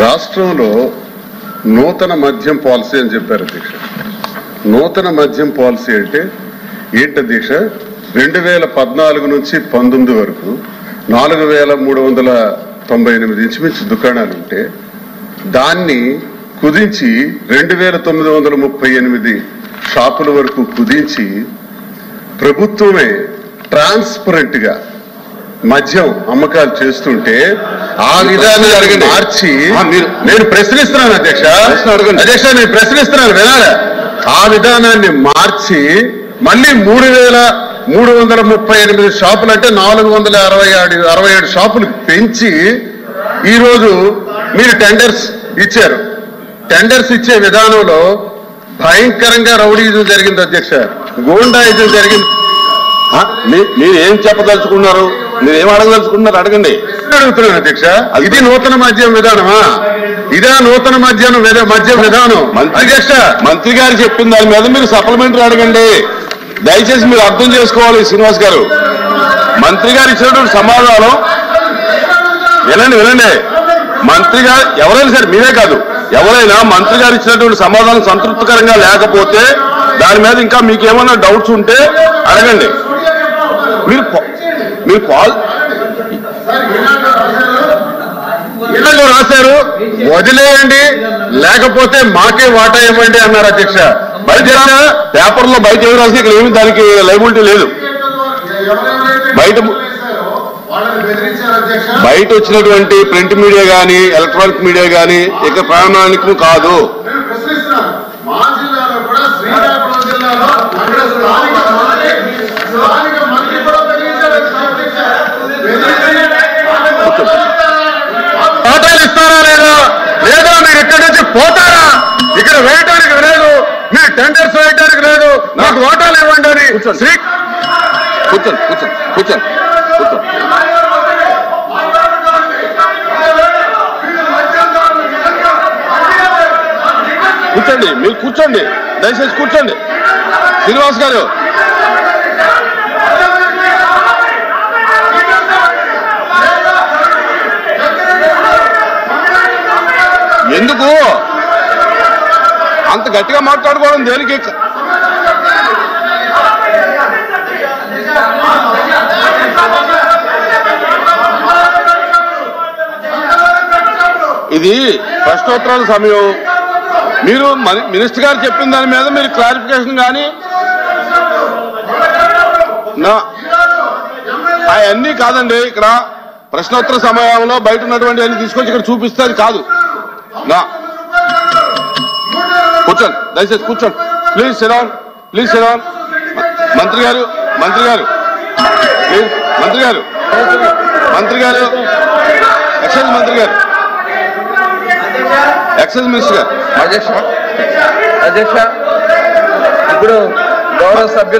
రాష్ట్రంలో నూతన మద్యం పాలసీ అని చెప్పారు అధ్యక్ష. నూతన మద్యం పాలసీ అంటే ఏంటి అధ్యక్ష? 2014 నుంచి 19 వరకు 4398 ఇంచుమించు దుకాణాలు ఉంటే దాన్ని కుదించి 2938 షాపుల వరకు కుదించి ప్రభుత్వమే ట్రాన్స్పరెంట్ గా మద్యం అమ్మకాలు చేస్తుంటే ఆ విధానాన్ని మార్చి నేను ప్రశ్నిస్తున్నాను అధ్యక్ష. నేను ప్రశ్నిస్తున్నాను వినాలా? ఆ విధానాన్ని మార్చి మళ్ళీ 3338 షాపులు అంటే 467 షాపులు పెంచి ఈరోజు మీరు టెండర్స్ ఇచ్చారు. టెండర్స్ ఇచ్చే విధానంలో భయంకరంగా రౌడీజం జరిగింది అధ్యక్ష, గూండాయిజం జరిగింది. మీరు ఏం చెప్పదలుచుకున్నారు? మీరు ఏం అడగదలుచుకున్నారు? అడగండి. అడుగుతున్నాను అధ్యక్ష. ఇది నూతన మద్యం విధానమా? ఇదే నూతన మద్యం విధానం అధ్యక్ష. మంత్రి గారు చెప్పిన దాని మీద మీరు సప్లిమెంటరీ అడగండి. దయచేసి మీరు అర్థం చేసుకోవాలి శ్రీనివాస్ గారు. మంత్రి గారు ఇచ్చినటువంటి సమాధానం వినండి. మంత్రి గారు ఎవరైనా సరే, మీరే కాదు ఎవరైనా, మంత్రి గారు ఇచ్చినటువంటి సమాధానం సంతృప్తికరంగా లేకపోతే దాని మీద ఇంకా మీకు ఏమైనా డౌట్స్ ఉంటే అడగండి. మీరు రాశారు, వదిలేయండి లేకపోతే మాకే వాటా ఇవ్వండి అన్నారు అధ్యక్ష. బయట పేపర్లో బయట ఏమి రాసి ఇక్కడ ఏమి దానికి లైబిలిటీ లేదు. బయట వచ్చినటువంటి ప్రింట్ మీడియా కానీ ఎలక్ట్రానిక్ మీడియా కానీ ఇక ప్రామాణికం కాదు. వాటాలు ఇస్తారా లేదా? లేదా మీరు ఇక్కడి నుంచి పోతారా? ఇక్కడ వేయటానికి లేదు, మీరు టెండర్స్ వేయటానికి లేదు, నాకు వాటాలు ఇవ్వండి అని. కూర్చోండి, మీరు కూర్చోండి, దయచేసి కూర్చోండి. శ్రీనివాస్ గారు, ఎందుకు అంత గట్టిగా మాట్లాడుకోవడం దేనికి? ఇది ప్రశ్నోత్తరాల సమయం. మీరు మినిస్టర్ గారు చెప్పిన దాని మీద మీరు క్లారిఫికేషన్ కానీ అవన్నీ కాదండి. ఇక్కడ ప్రశ్నోత్తర సమయంలో బయట ఉన్నటువంటి అన్ని తీసుకొచ్చి ఇక్కడ చూపిస్తే అది కాదు. కూర్చోండి, దయచేసి కూర్చోండి. ప్లీజ్ సిరాన్, ప్లీజ్ సిరాన్. మంత్రి గారు ఎక్సైజ్ మినిస్టర్ గారు. అధ్యక్ష, ఇప్పుడు గౌరవ సభ్యులు